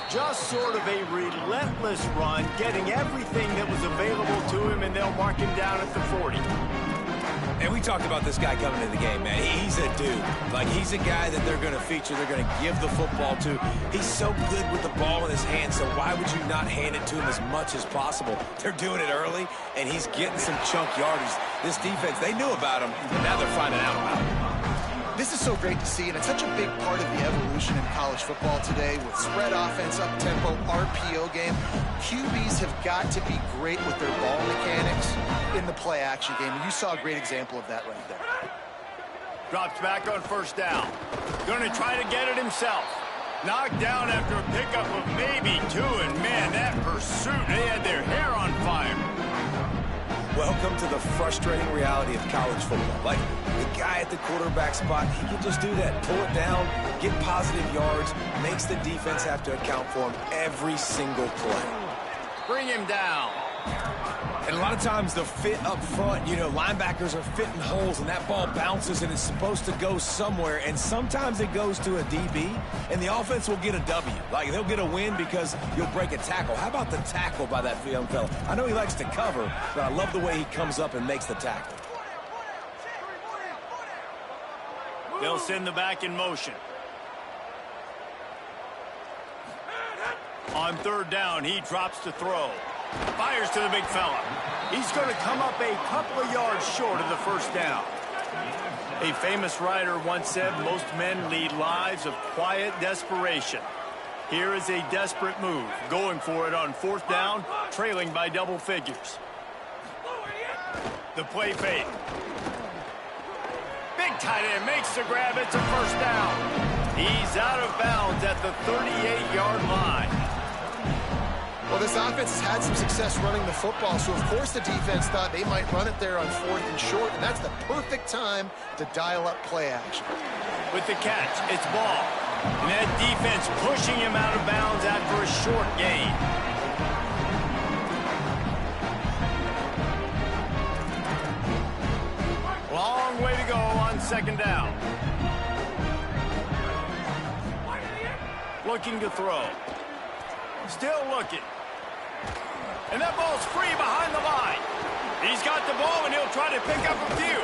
Just sort of a relentless run, getting everything that was available to him, and they'll mark him down at the 40. And we talked about this guy coming into the game, man. He's a dude. Like, he's a guy that they're going to feature, they're going to give the football to. He's so good with the ball in his hand, so why would you not hand it to him as much as possible? They're doing it early, and he's getting some chunk yardage. This defense, they knew about him, but now they're finding out about him. This is so great to see, and it's such a big part of the evolution in college football today with spread offense, up-tempo, RPO game. QBs have got to be great with their ball mechanics in the play-action game, and you saw a great example of that right there. Drops back on first down. Going to try to get it himself. Knocked down after a pickup of maybe 2, and man, that pursuit, they had their hair on fire. Welcome to the frustrating reality of college football. Like, the guy at the quarterback spot, he can just do that. Pull it down, get positive yards, makes the defense have to account for him every single play. Bring him down. And a lot of times the fit up front, you know, linebackers are fitting holes and that ball bounces and it's supposed to go somewhere. And sometimes it goes to a DB and the offense will get a W. Like, they'll get a win because you'll break a tackle. How about the tackle by that young fella? I know he likes to cover, but I love the way he comes up and makes the tackle. They'll send the back in motion. On third down, he drops to throw. Fires to the big fella. He's going to come up a couple of yards short of the first down. A famous writer once said, most men lead lives of quiet desperation. Here is a desperate move, going for it on fourth down, trailing by double figures. The play fake. Big tight end makes the grab. It's a first down. He's out of bounds at the 38-yard line. Well, this offense has had some success running the football, so of course the defense thought they might run it there on fourth and short, and that's the perfect time to dial up play action. With the catch, it's ball. And that defense pushing him out of bounds after a short gain. Long way to go on second down. Looking to throw. Still looking. And that ball's free behind the line. He's got the ball, and he'll try to pick up a few.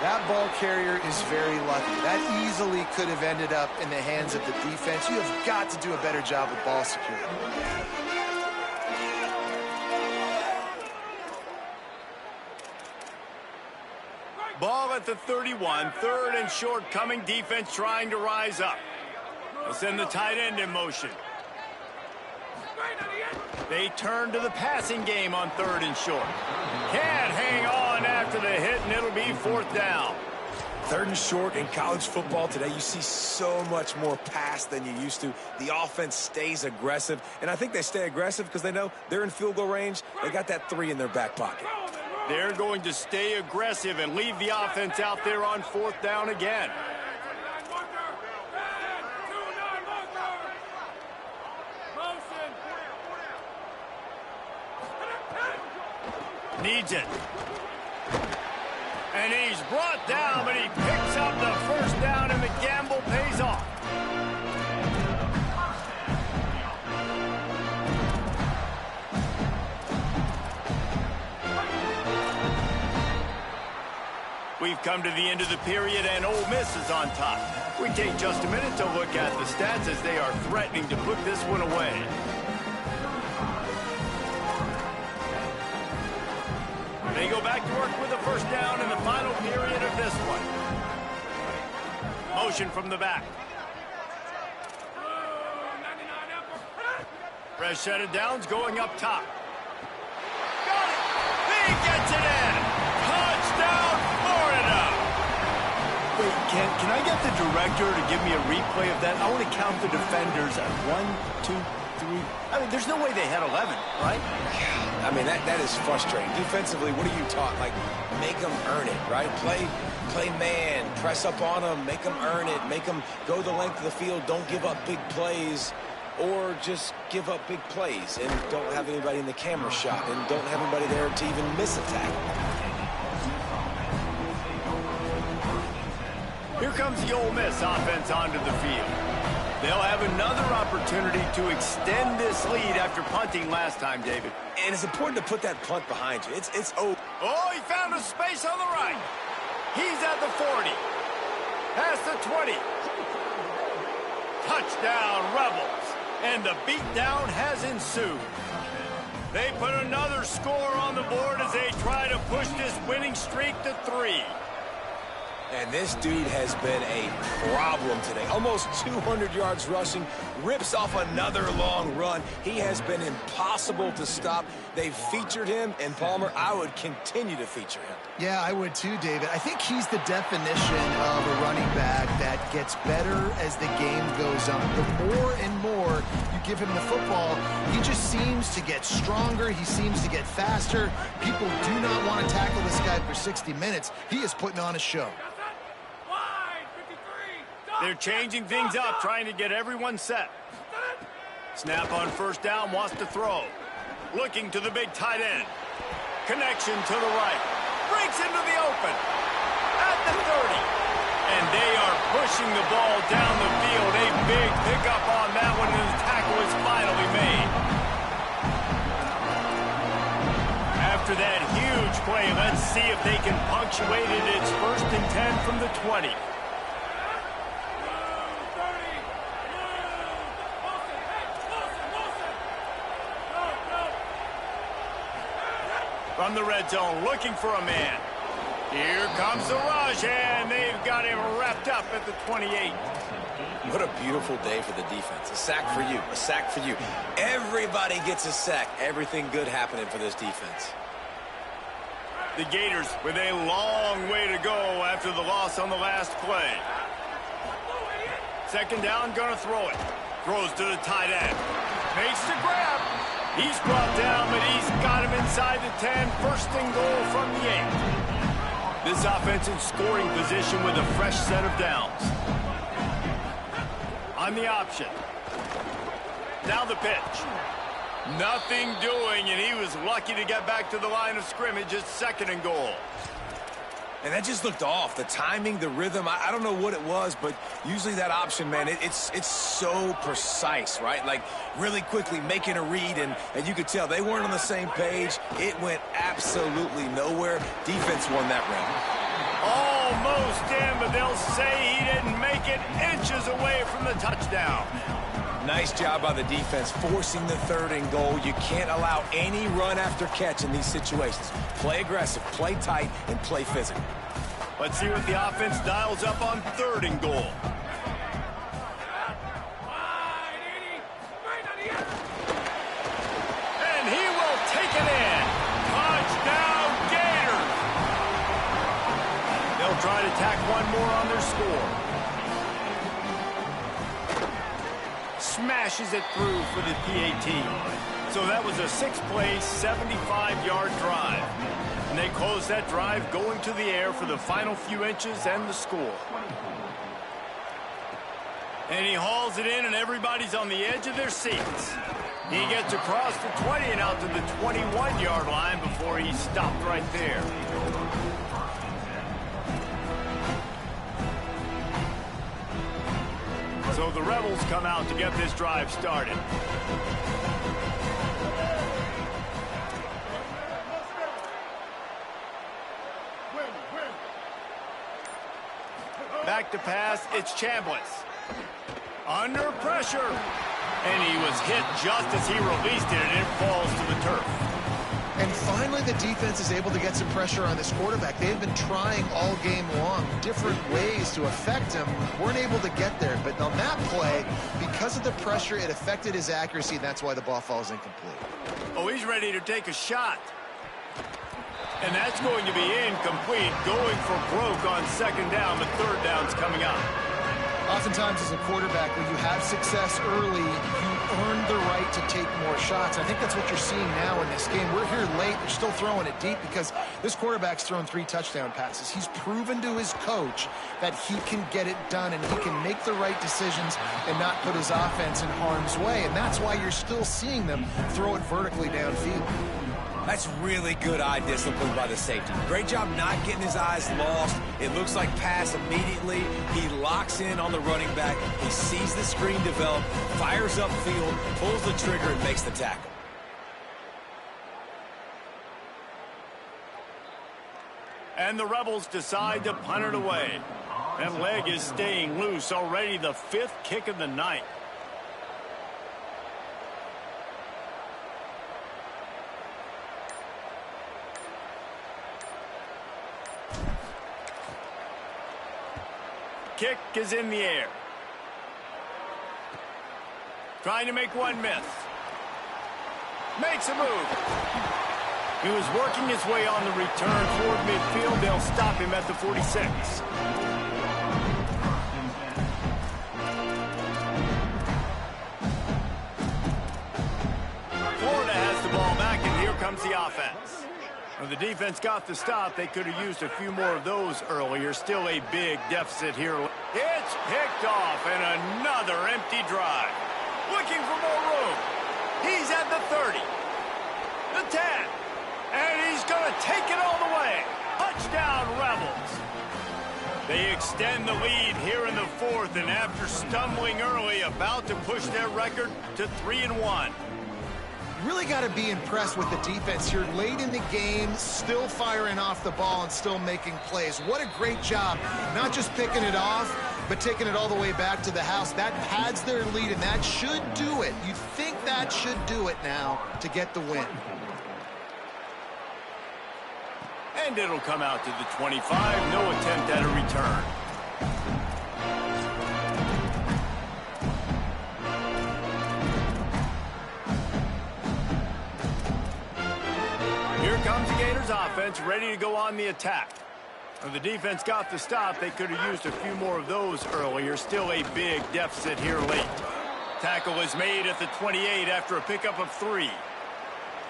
That ball carrier is very lucky. That easily could have ended up in the hands of the defense. You have got to do a better job with ball security. Ball at the 31, third and short coming, defense trying to rise up. They'll send the tight end in motion. They turn to the passing game on third and short. Can't hang on after the hit, and it'll be fourth down. Third and short in college football today, you see so much more pass than you used to. The offense stays aggressive, and I think they stay aggressive because they know they're in field goal range. They got that 3 in their back pocket. They're going to stay aggressive and leave the offense out there on fourth down again. Needs it. And he's brought down, but he picks up the first down, and the gamble pays off. We've come to the end of the period, and Ole Miss is on top. We take just a minute to look at the stats as they are threatening to put this one away. They go back to work with a first down in the final period of this one. Motion from the back. Fresh set of downs going up top. Got it! He gets it in! Touchdown, Florida! Wait, can I get the director to give me a replay of that? I want to count the defenders at 1, 2, 3. I mean, there's no way they had 11, right? I mean, that is frustrating. Defensively, what are you taught? Like, make them earn it, right? Play man, press up on them, make them earn it, make them go the length of the field, don't give up big plays, or just give up big plays and don't have anybody in the camera shot and don't have anybody there to even miss a tackle. Here comes the Ole Miss offense onto the field. They'll have another opportunity to extend this lead after punting last time, David. And it's important to put that punt behind you. It's open. Oh, he found a space on the right. He's at the 40. Past the 20. Touchdown, Rebels. And the beatdown has ensued. They put another score on the board as they try to push this winning streak to 3. And this dude has been a problem today. Almost 200 yards rushing, rips off another long run. He has been impossible to stop. They've featured him, and Palmer, I would continue to feature him. Yeah, I would too, David. I think he's the definition of a running back that gets better as the game goes on. The more and more you give him the football, he just seems to get stronger. He seems to get faster. People do not want to tackle this guy for 60 minutes. He is putting on a show. They're changing things up, trying to get everyone set. Snap on first down, wants to throw. Looking to the big tight end. Connection to the right. Breaks into the open. At the 30. And they are pushing the ball down the field. A big pickup on that one, and the tackle is finally made. After that huge play, let's see if they can punctuate it. It's 1st and 10 from the 20. From the red zone, looking for a man. Here comes the rush, and they've got him wrapped up at the 28. What a beautiful day for the defense. A sack for you, a sack for you. Everybody gets a sack. Everything good happening for this defense. The Gators with a long way to go after the loss on the last play. 2nd down, gonna throw it. Throws to the tight end. Makes the grab. He's brought down, but he's got him inside the 10. 1st and goal from the 8. This offense in scoring position with a fresh set of downs. On the option. Now the pitch. Nothing doing, and he was lucky to get back to the line of scrimmage. It's 2nd and goal. And that just looked off. The timing, the rhythm, I don't know what it was, but usually that option, man, it's so precise, right? Like, really quickly making a read, and you could tell they weren't on the same page. It went absolutely nowhere. Defense won that round. Almost in, but they'll say he didn't make it, inches away from the touchdown. Nice job by the defense, forcing the 3rd and goal. You can't allow any run after catch in these situations. Play aggressive, play tight, and play physical. Let's see what the offense dials up on 3rd and goal. And he will take it in. Touchdown, Gators. They'll try to tack one more on their score. Smashes it through for the PAT. So that was a 6-play, 75-yard drive. And they close that drive going to the air for the final few inches and the score. And he hauls it in, and everybody's on the edge of their seats. He gets across the 20 and out to the 21-yard line before he stopped right there. So the Rebels come out to get this drive started. Back to pass, it's Chambliss. Under pressure. And he was hit just as he released it, and it falls to the turf. And finally, the defense is able to get some pressure on this quarterback. They have been trying all game long different ways to affect him. Weren't able to get there. But on that play, because of the pressure, it affected his accuracy. And that's why the ball falls incomplete. Oh, he's ready to take a shot. And that's going to be incomplete. Going for broke on 2nd down. The 3rd down's coming up. Oftentimes, as a quarterback, when you have success early, you earn the right to take more shots. I think that's what you're seeing now in this game. We're here late. They're still throwing it deep because this quarterback's thrown 3 touchdown passes. He's proven to his coach that he can get it done and he can make the right decisions and not put his offense in harm's way. And that's why you're still seeing them throw it vertically downfield. That's really good eye discipline by the safety. Great job not getting his eyes lost. It looks like pass immediately. He locks in on the running back. He sees the screen develop, fires upfield, pulls the trigger, and makes the tackle. And the Rebels decide to punt it away. That leg is staying loose already, the 5th kick of the night. kick is in the air. Trying to make one miss. Makes a move. He was working his way on the return toward midfield. They'll stop him at the 46. Florida has the ball back, and here comes the offense. When the defense got the stop, they could have used a few more of those earlier. Still a big deficit here. It's picked off, and another empty drive. Looking for more room. He's at the 30. The 10. And he's going to take it all the way. Touchdown, Rebels. They extend the lead here in the fourth, and after stumbling early, about to push their record to 3-1. Really got to be impressed with the defense here late in the game, still firing off the ball and still making plays. What a great job, not just picking it off, but taking it all the way back to the house. That pads their lead, and that should do it. You think that should do it now to get the win. And it'll come out to the 25. No attempt at a return. Here comes the Gators offense, ready to go on the attack. When the defense got the stop, they could have used a few more of those earlier. Still a big deficit here late. Tackle is made at the 28 after a pickup of 3.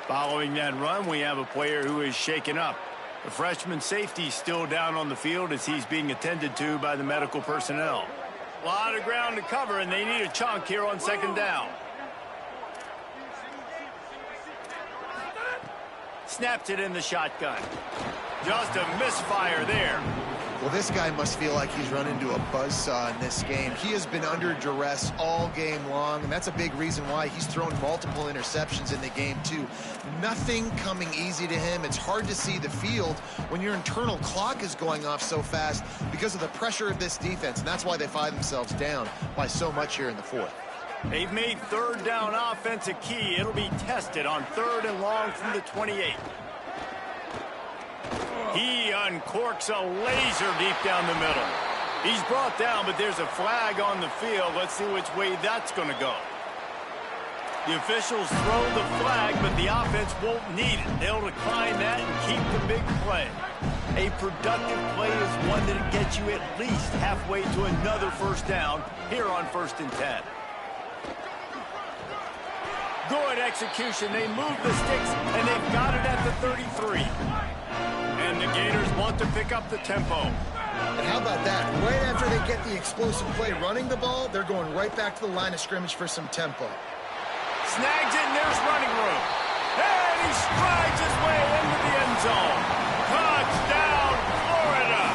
Following that run, we have a player who is shaken up. The freshman safety still down on the field as he's being attended to by the medical personnel. A lot of ground to cover, and they need a chunk here on second down. Snapped it in the shotgun. Just a misfire there. Well, this guy must feel like he's run into a buzzsaw in this game. He has been under duress all game long, and that's a big reason why he's thrown multiple interceptions in the game, too. Nothing coming easy to him. It's hard to see the field when your internal clock is going off so fast because of the pressure of this defense, and that's why they find themselves down by so much here in the fourth. They've made third down offense a key. It'll be tested on 3rd and long from the 28. He uncorks a laser deep down the middle. He's brought down, but there's a flag on the field. Let's see which way that's going to go. The officials throw the flag, but the offense won't need it. They'll decline that and keep the big play. A productive play is one that gets you at least halfway to another first down here on 1st and 10. Good execution. They move the sticks, and they've got it at the 33. And the Gators want to pick up the tempo. And how about that? Right after they get the explosive play running the ball, they're going right back to the line of scrimmage for some tempo. Snags it, and there's running room. And he strides his way into the end zone. Touchdown, Florida.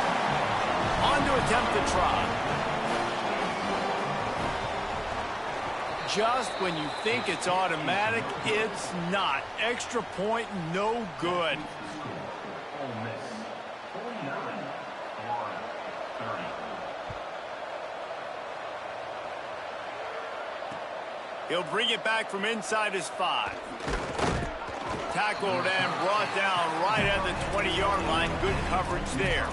On to attempt the try. Just when you think it's automatic, it's not. Extra point, no good. Olemiss, 49, Florida, 30. He'll bring it back from inside his 5. Tackled and brought down right at the 20-yard line. Good coverage there.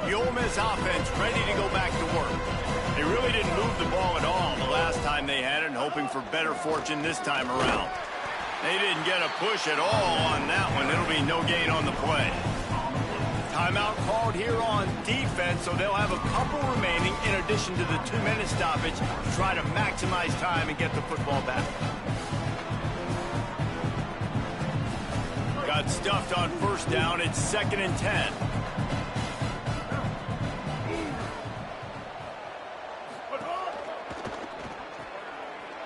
The Ole Miss offense ready to go back to work. They really didn't move the ball at all the last time they had it, and hoping for better fortune this time around. They didn't get a push at all on that one. It'll be no gain on the play. Timeout called here on defense, so they'll have a couple remaining in addition to the 2-minute stoppage to try to maximize time and get the football back. Got stuffed on first down. It's 2nd and 10.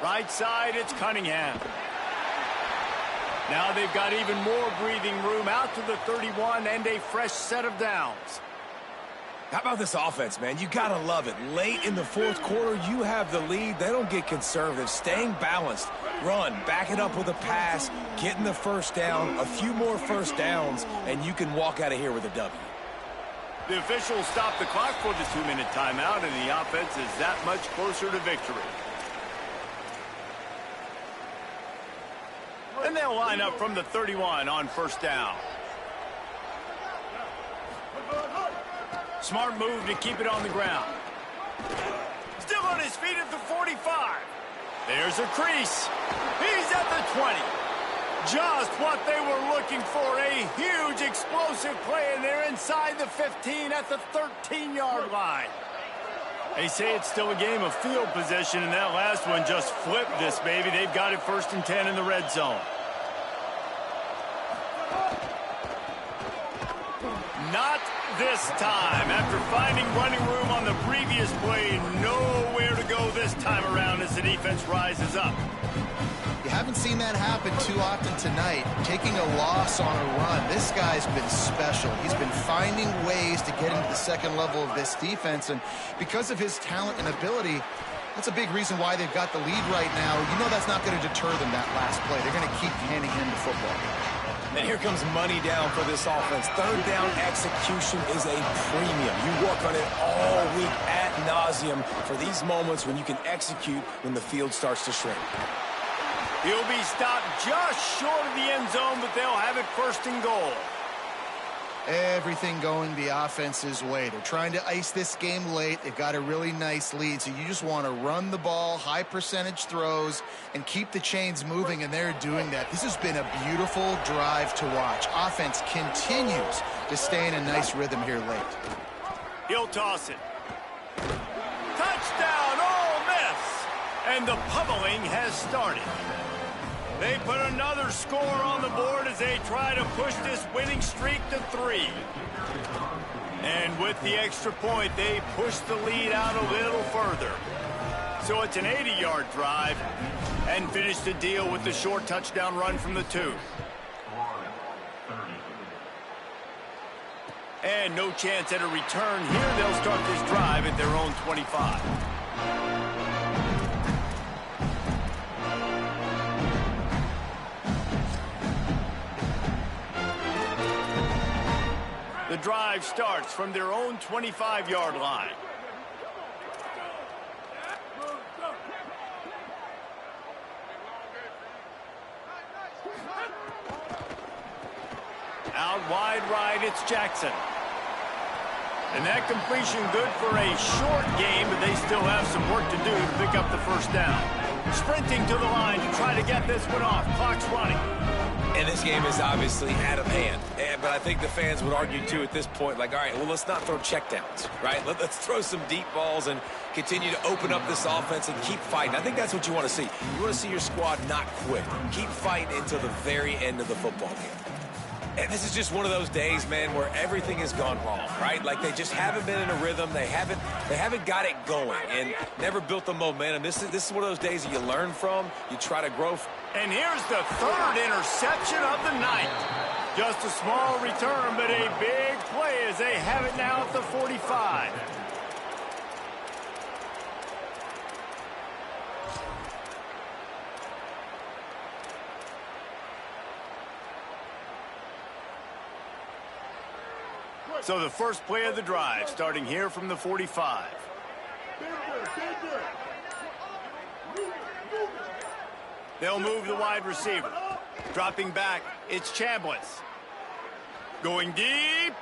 Right side, it's Cunningham. Now they've got even more breathing room out to the 31 and a fresh set of downs. How about this offense, man? You gotta love it. Late in the fourth quarter, you have the lead. They don't get conservative. Staying balanced. Run, back it up with a pass, getting the first down, a few more first downs, and you can walk out of here with a W. The officials stop the clock for the 2-minute timeout, and the offense is that much closer to victory. And they'll line up from the 31 on first down. Smart move to keep it on the ground. Still on his feet at the 45. There's a crease. He's at the 20. Just what they were looking for. A huge explosive play, and they're inside the 15 at the 13-yard line. They say it's still a game of field position, and that last one just flipped this baby. They've got it 1st and 10 in the red zone. Not this time. After finding running room on the previous play, nowhere to go this time around as the defense rises up. You haven't seen that happen too often tonight, taking a loss on a run. This guy's been special. He's been finding ways to get into the second level of this defense, and because of his talent and ability, that's a big reason why they've got the lead right now. You know that's not going to deter them, that last play. They're going to keep handing him the football. And here comes money down for this offense. Third down execution is a premium. You work on it all week ad nauseum for these moments when you can execute when the field starts to shrink. He'll be stopped just short of the end zone, but they'll have it 1st and goal. Everything going the offense's way. They're trying to ice this game late. They've got a really nice lead, so you just want to run the ball, high percentage throws, and keep the chains moving, and they're doing that. This has been a beautiful drive to watch. Offense continues to stay in a nice rhythm here late. He'll toss it. Touchdown, Ole Miss! And the pummeling has started. They put another score on the board as they try to push this winning streak to 3. And with the extra point, they push the lead out a little further. So it's an 80-yard drive and finish the deal with the short touchdown run from the 2. And no chance at a return here. They'll start this drive at their own 25. The drive starts from their own 25-yard line. Out wide right, it's Jackson. And that completion good for a short game, but they still have some work to do to pick up the 1st down. Sprinting to the line to try to get this one off. Clock's running. And this game is obviously out of hand. But I think the fans would argue, too, at this point, like, all right, well, let's not throw checkdowns, right? Let's throw some deep balls and continue to open up this offense and keep fighting. I think that's what you want to see. You want to see your squad not quit. Keep fighting until the very end of the football game. And this is just one of those days, man, where everything has gone wrong, right? Like they just haven't been in a rhythm. They haven't got it going and never built the momentum. This is one of those days that you learn from, you try to grow. And here's the 3rd interception of the night. Just a small return, but a big play as they have it now at the 45. So the first play of the drive, starting here from the 45. They'll move the wide receiver. Dropping back, it's Chambliss. Going deep.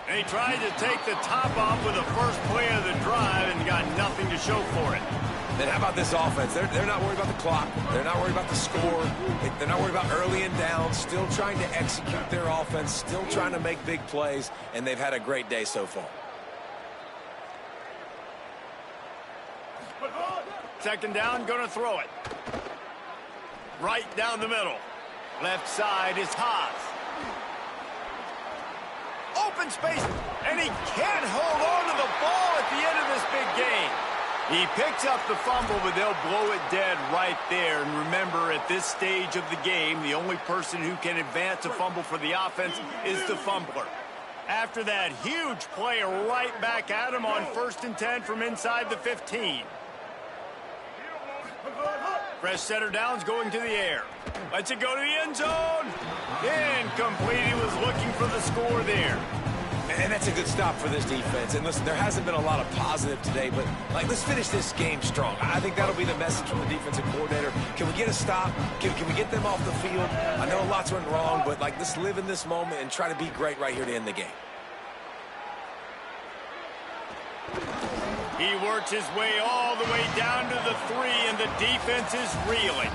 And he tried to take the top off with the first play of the drive and got nothing to show for it. Then how about this offense? They're not worried about the clock. They're not worried about the score. They're not worried about early and down. Still trying to execute their offense. Still trying to make big plays. And they've had a great day so far. 2nd down, gonna throw it. Right down the middle. Left side is Haas. Open space, and he can't hold on to the ball at the end of this big game. He picks up the fumble, but they'll blow it dead right there. And remember, at this stage of the game, the only person who can advance a fumble for the offense is the fumbler. After that huge play right back at him on 1st and 10 from inside the 15. Fresh center downs going to the air. Lets it go to the end zone. Incomplete. He was looking for the score there. And that's a good stop for this defense. And listen, there hasn't been a lot of positive today, but, like, let's finish this game strong. I think that'll be the message from the defensive coordinator. Can we get a stop? Can we get them off the field? I know lots went wrong, but, like, let's live in this moment and try to be great right here to end the game. He works his way all the way down to the 3, and the defense is reeling.